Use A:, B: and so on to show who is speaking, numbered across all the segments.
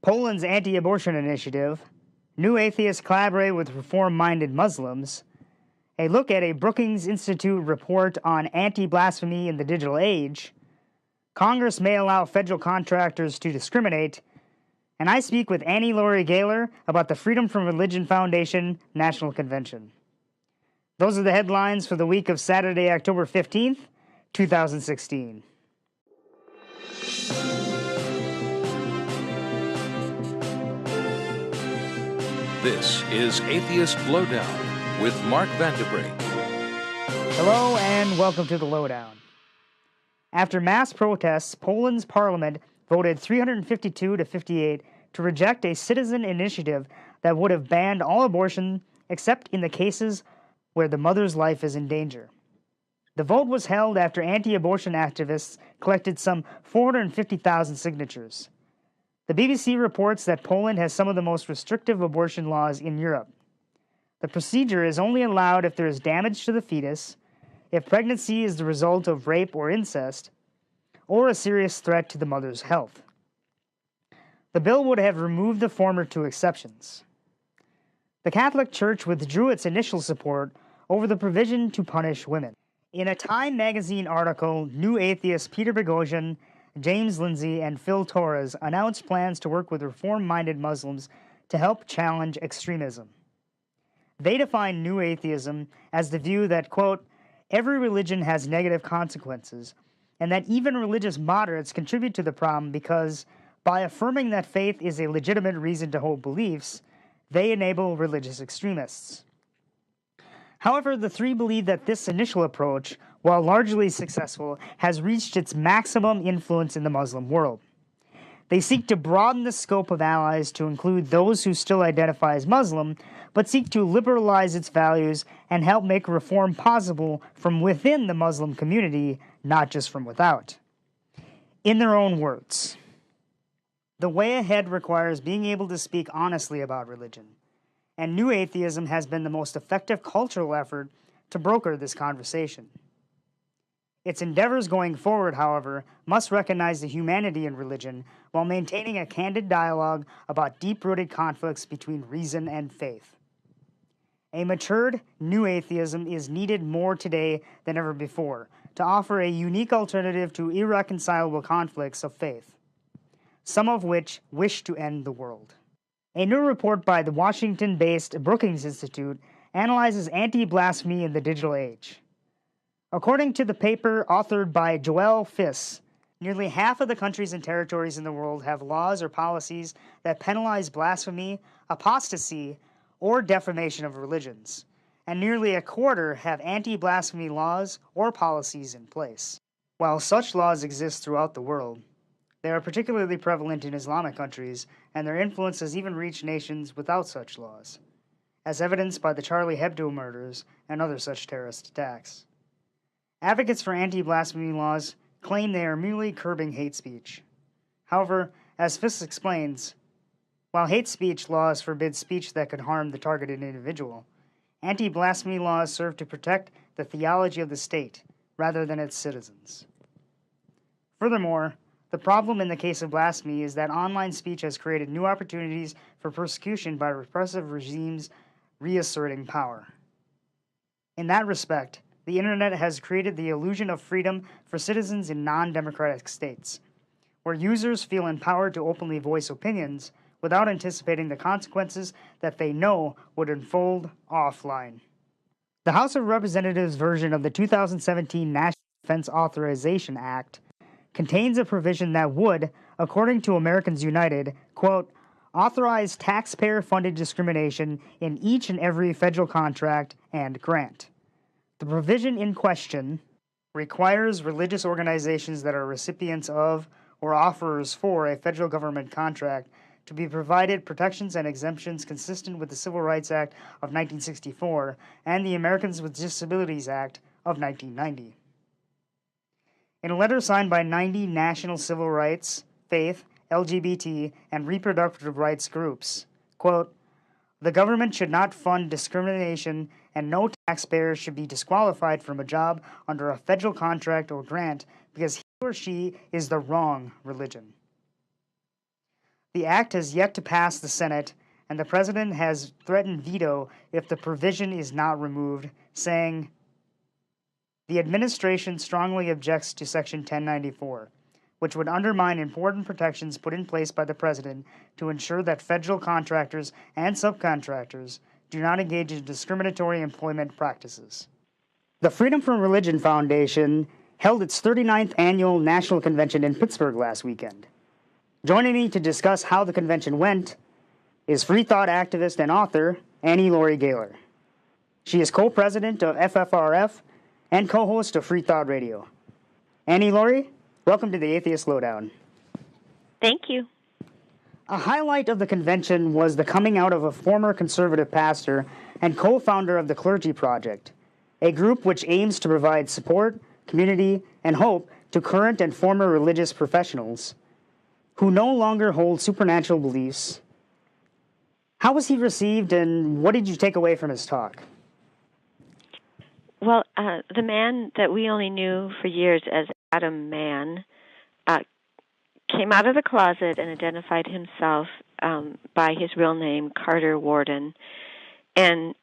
A: Poland's anti-abortion initiative, new atheists collaborate with reform-minded Muslims, a look at a Brookings Institute report on anti-blasphemy in the digital age, Congress may allow federal contractors to discriminate, and I speak with Annie-Laurie Gaylor about the Freedom from Religion Foundation National Convention. Those are the headlines for the week of Saturday, October 15th, 2016.
B: This is Atheist Lowdown with Mark Vanderbrink.
A: Hello and welcome to the Lowdown. After mass protests, Poland's parliament voted 352 to 58 to reject a citizen initiative that would have banned all abortion except in the cases where the mother's life is in danger. The vote was held after anti-abortion activists collected some 450,000 signatures. The BBC reports that Poland has some of the most restrictive abortion laws in Europe. The procedure is only allowed if there is damage to the fetus, if pregnancy is the result of rape or incest, or a serious threat to the mother's health. The bill would have removed the former two exceptions. The Catholic Church withdrew its initial support over the provision to punish women. In a Time magazine article, new atheists Peter Boghossian, James Lindsay, and Phil Torres announced plans to work with reform-minded Muslims to help challenge extremism. They define new atheism as the view that, quote, every religion has negative consequences, and that even religious moderates contribute to the problem because, by affirming that faith is a legitimate reason to hold beliefs, they enable religious extremists. However, the three believe that this initial approach, while largely successful, has reached its maximum influence in the Muslim world. They seek to broaden the scope of allies to include those who still identify as Muslim, but seek to liberalize its values and help make reform possible from within the Muslim community, not just from without. In their own words, the way ahead requires being able to speak honestly about religion, and new atheism has been the most effective cultural effort to broker this conversation. Its endeavors going forward, however, must recognize the humanity in religion while maintaining a candid dialogue about deep-rooted conflicts between reason and faith. A matured new atheism is needed more today than ever before to offer a unique alternative to irreconcilable conflicts of faith, some of which wish to end the world. A new report by the Washington-based Brookings Institute analyzes anti-blasphemy in the digital age. According to the paper authored by Joel Fiss, nearly half of the countries and territories in the world have laws or policies that penalize blasphemy, apostasy, or defamation of religions, and nearly a quarter have anti-blasphemy laws or policies in place. While such laws exist throughout the world, they are particularly prevalent in Islamic countries, and their influence has even reached nations without such laws, as evidenced by the Charlie Hebdo murders and other such terrorist attacks. Advocates for anti-blasphemy laws claim they are merely curbing hate speech. However, as Fiss explains, while hate speech laws forbid speech that could harm the targeted individual, anti-blasphemy laws serve to protect the theology of the state rather than its citizens. Furthermore, the problem in the case of blasphemy is that online speech has created new opportunities for persecution by repressive regimes reasserting power. In that respect, the internet has created the illusion of freedom for citizens in non-democratic states, where users feel empowered to openly voice opinions without anticipating the consequences that they know would unfold offline. The House of Representatives version of the 2017 National Defense Authorization Act contains a provision that would, according to Americans United, quote, authorize taxpayer-funded discrimination in each and every federal contract and grant. The provision in question requires religious organizations that are recipients of or offerers for a federal government contract to be provided protections and exemptions consistent with the Civil Rights Act of 1964 and the Americans with Disabilities Act of 1990. In a letter signed by 90 national civil rights, faith, LGBT, and reproductive rights groups, quote, the government should not fund discrimination and no taxpayer should be disqualified from a job under a federal contract or grant because he or she is the wrong religion. The act has yet to pass the Senate, and the president has threatened veto if the provision is not removed, saying, "The administration strongly objects to Section 1094, which would undermine important protections put in place by the president to ensure that federal contractors and subcontractors do not engage in discriminatory employment practices." The Freedom from Religion Foundation held its 39th annual national convention in Pittsburgh last weekend. Joining me to discuss how the convention went is free thought activist and author Annie-Laurie Gaylor. She is co-president of FFRF and co-host of Free Thought Radio. Annie-Laurie, welcome to the Atheist Lowdown.
C: Thank you.
A: A highlight of the convention was the coming out of a former conservative pastor and co-founder of the Clergy Project, a group which aims to provide support, community, and hope to current and former religious professionals who no longer hold supernatural beliefs. How was he received, and what did you take away from his talk?
C: Well, the man that we only knew for years as Adam Mann came out of the closet and identified himself by his real name, Carter Warden, and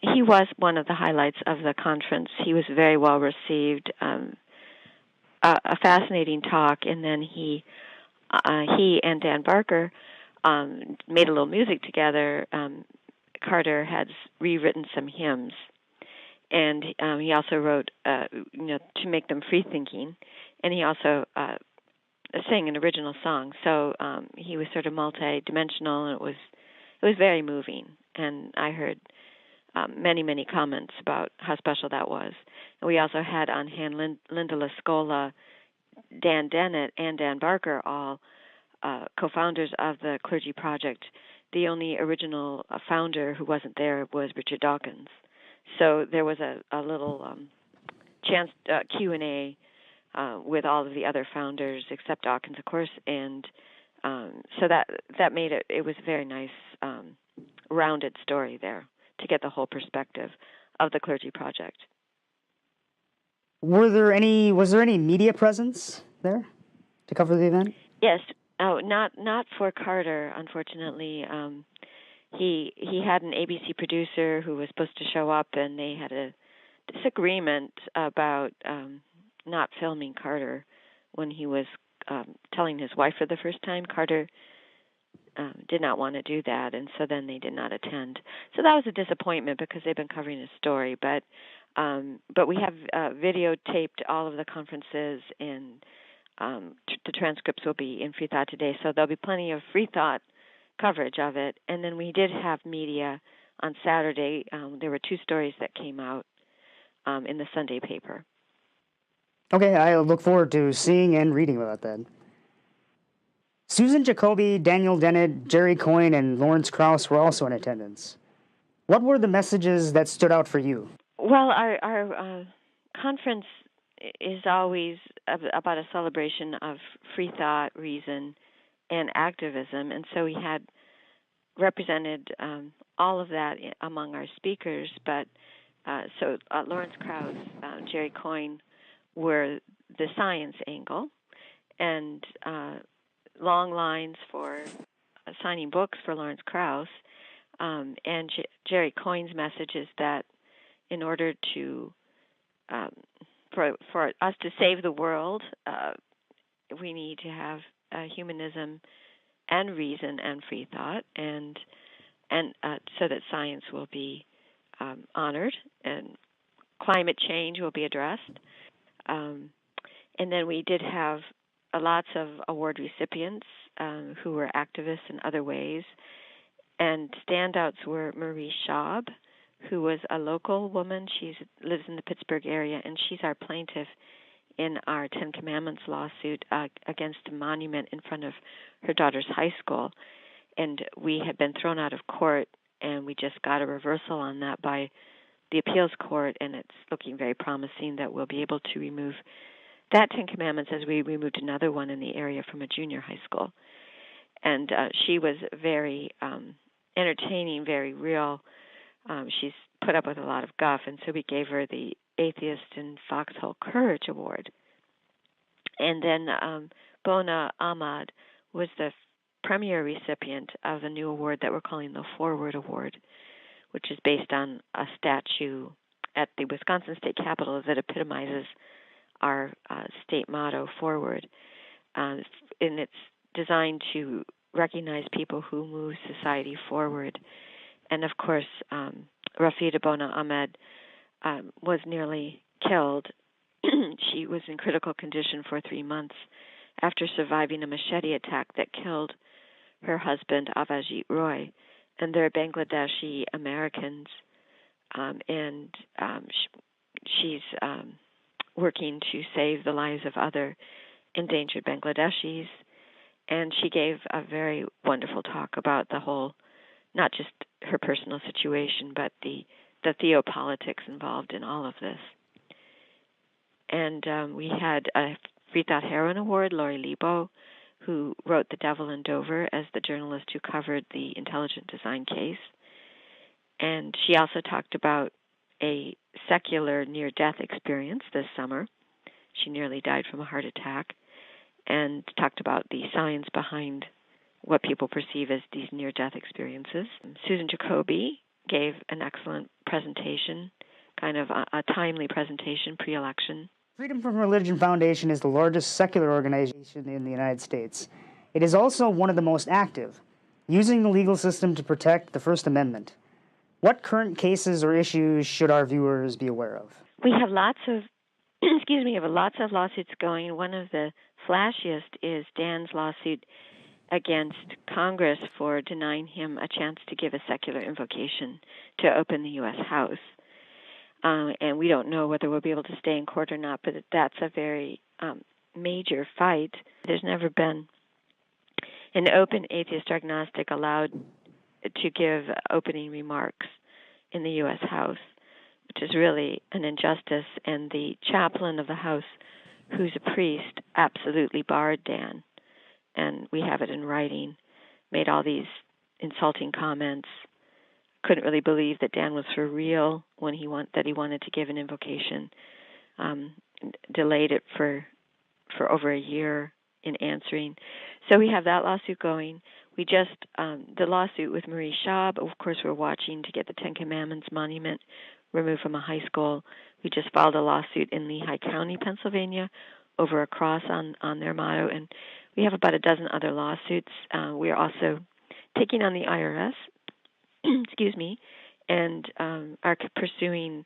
C: he was one of the highlights of the conference. He was very well received, a fascinating talk, and then he and Dan Barker made a little music together. Carter had rewritten some hymns, and he also wrote, to make them free-thinking, and he also sang an original song. So he was sort of multi-dimensional, and it was very moving. And I heard many comments about how special that was. And we also had on hand Linda Lascola, Dan Dennett, and Dan Barker, all co-founders of the Clergy Project. The only original founder who wasn't there was Richard Dawkins. So there was a little chance Q&A with all of the other founders, except Dawkins, of course, and so that made it was a very nice, rounded story there to get the whole perspective of the Clergy Project.
A: Was there any media presence there to cover the event?
C: Yes. Oh, not for Carter, unfortunately. He had an ABC producer who was supposed to show up, and they had a disagreement about not filming Carter when he was telling his wife for the first time. Carter did not want to do that, and so then they did not attend. So that was a disappointment because they've been covering his story. But we have videotaped all of the conferences, and the transcripts will be in Free Thought today. So there'll be plenty of Free Thought coverage of it. And then we did have media on Saturday. There were 2 stories that came out in the Sunday paper.
A: Okay, I look forward to seeing and reading about that. Susan Jacoby, Daniel Dennett, Jerry Coyne, and Lawrence Krauss were also in attendance. What were the messages that stood out for you?
C: Well, our conference is always about a celebration of free thought, reason, and activism, and so we had represented all of that among our speakers. But Lawrence Krauss, Jerry Coyne were the science angle, and long lines for signing books for Lawrence Krauss, and Jerry Coyne's message is that in order to for us to save the world, we need to have humanism and reason and free thought, and so that science will be honored and climate change will be addressed. And then we did have lots of award recipients who were activists in other ways, and standouts were Marie Schaub, who was a local woman. She lives in the Pittsburgh area, and she's our plaintiff in our Ten Commandments lawsuit against a monument in front of her daughter's high school. And we had been thrown out of court, and we just got a reversal on that by the appeals court, and it's looking very promising that we'll be able to remove that Ten Commandments as we removed another one in the area from a junior high school. And she was very entertaining, very real. She's put up with a lot of guff, and so we gave her the Atheist in Foxhole Courage Award. And then Bona Ahmad was the premier recipient of a new award that we're calling the Forward Award, which is based on a statue at the Wisconsin State Capitol that epitomizes our state motto, Forward. And it's designed to recognize people who move society forward. And, of course, Rafida Bona Ahmed was nearly killed. She was in critical condition for 3 months after surviving a machete attack that killed her husband, Avajit Roy. And they're Bangladeshi Americans, and she's working to save the lives of other endangered Bangladeshis. And she gave a very wonderful talk about the whole, not just her personal situation, but the theopolitics involved in all of this. And we had a Free Thought Heroine Award, Laurie Lebo, who wrote The Devil in Dover as the journalist who covered the intelligent design case. And she also talked about a secular near-death experience this summer. She nearly died from a heart attack, and talked about the science behind what people perceive as these near-death experiences. Susan Jacoby gave an excellent presentation, kind of a timely presentation pre-election.
A: Freedom from Religion Foundation is the largest secular organization in the United States. It is also one of the most active, using the legal system to protect the First Amendment. What current cases or issues should our viewers be aware of?
C: We have lots of lots of lawsuits going. One of the flashiest is Dan's lawsuit against Congress for denying him a chance to give a secular invocation to open the U.S. House. And we don't know whether we'll be able to stay in court or not, but that's a very major fight. There's never been an open atheist or agnostic allowed to give opening remarks in the U.S. House, which is really an injustice. And the chaplain of the House, who's a priest, absolutely barred Dan. And we have it in writing, made all these insulting comments, couldn't really believe that Dan was for real when he wanted to give an invocation, delayed it for over a year in answering. So we have that lawsuit going. We just, the lawsuit with Marie Schaub, of course we're watching to get the Ten Commandments monument removed from a high school. We just filed a lawsuit in Lehigh County, Pennsylvania, over a cross on their motto, and we have about a dozen other lawsuits. We are also taking on the IRS, excuse me, and are pursuing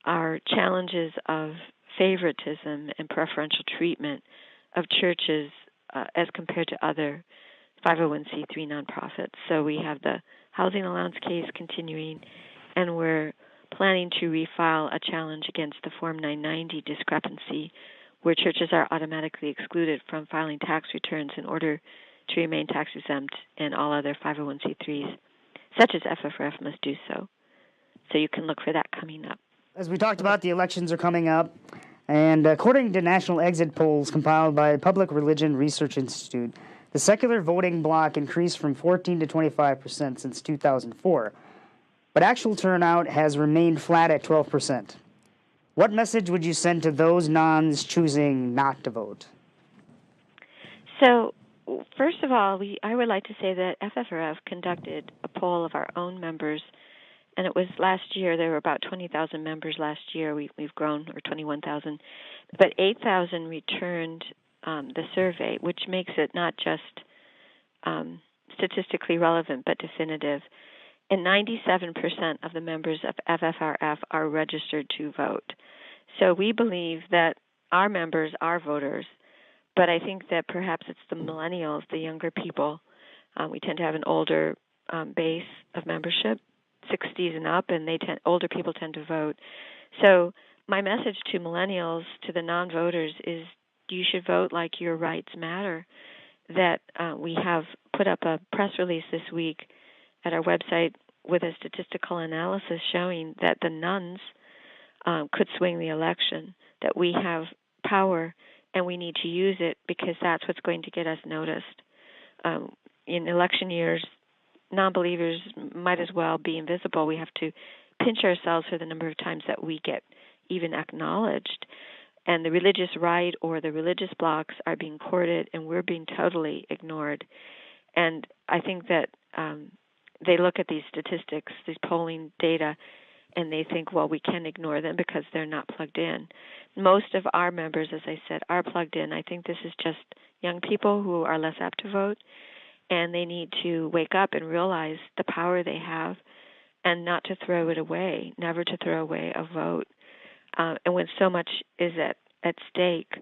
C: our challenges of favoritism and preferential treatment of churches as compared to other 501c3 nonprofits. So we have the housing allowance case continuing, and we're planning to refile a challenge against the Form 990 discrepancy, where churches are automatically excluded from filing tax returns in order to remain tax exempt, and all other 501c3s, such as FFRF, must do so. So you can look for that coming up.
A: As we talked about, the elections are coming up, and according to national exit polls compiled by Public Religion Research Institute, the secular voting bloc increased from 14 to 25% since 2004, but actual turnout has remained flat at 12%. What message would you send to those nones choosing not to vote?
C: So, first of all, I would like to say that FFRF conducted a poll of our own members, and it was last year. There were about 20,000 members last year. We've grown, or 21,000, but 8,000 returned the survey, which makes it not just statistically relevant but definitive. And 97% of the members of FFRF are registered to vote. So we believe that our members are voters, but I think that perhaps it's the millennials, the younger people. We tend to have an older base of membership, 60s and up, and older people tend to vote. So my message to millennials, to the non-voters, is you should vote like your rights matter. That we have put up a press release this week at our website with a statistical analysis showing that the nuns could swing the election, that we have power and we need to use it because that's what's going to get us noticed. In election years, non-believers might as well be invisible. We have to pinch ourselves for the number of times that we get even acknowledged. And the religious right or the religious blocs are being courted, and we're being totally ignored. And I think that they look at these statistics, these polling data, and they think, well, we can ignore them because they're not plugged in. Most of our members, as I said, are plugged in. I think this is just young people who are less apt to vote, and they need to wake up and realize the power they have and not to throw it away, never to throw away a vote. And when so much is at stake,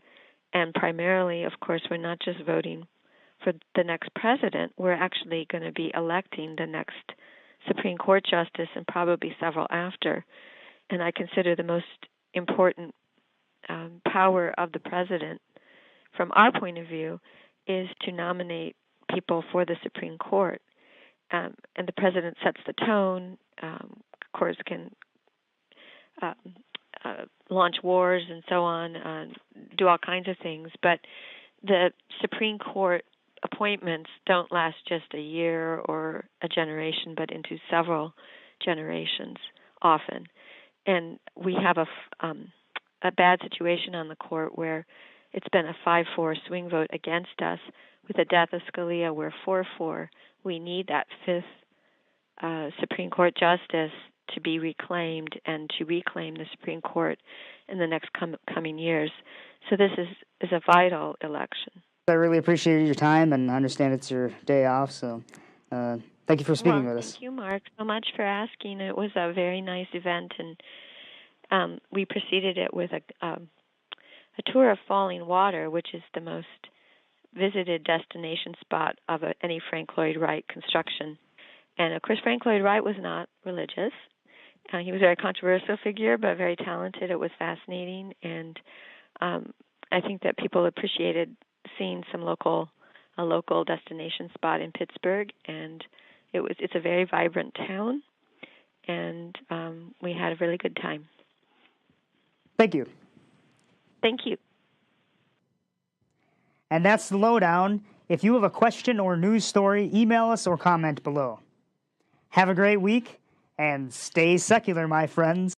C: and primarily, of course, we're not just voting for the next president, we're actually going to be electing the next Supreme Court justice and probably several after. And I consider the most important power of the president, from our point of view, is to nominate people for the Supreme Court. And the president sets the tone, of course, can launch wars and so on, do all kinds of things. But the Supreme Court appointments don't last just a year or a generation, but into several generations often. And we have a bad situation on the court where it's been a 5-4 swing vote against us. With the death of Scalia, we're 4-4. We need that fifth Supreme Court justice to be reclaimed and to reclaim the Supreme Court in the next coming years. So this is a vital election.
A: I really appreciate your time, and I understand it's your day off, so thank you for speaking with us.
C: Thank you, Mark, so much for asking. It was a very nice event, and we preceded it with a tour of Falling Water, which is the most visited destination spot of any Frank Lloyd Wright construction. And, of course, Frank Lloyd Wright was not religious. He was a very controversial figure, but very talented. It was fascinating, and I think that people appreciated seeing a local destination spot in Pittsburgh, and it's a very vibrant town, and we had a really good time.
A: Thank you.
C: Thank you.
A: And that's the Lowdown. If you have a question or news story, email us or comment below. Have a great week, and stay secular, my friends.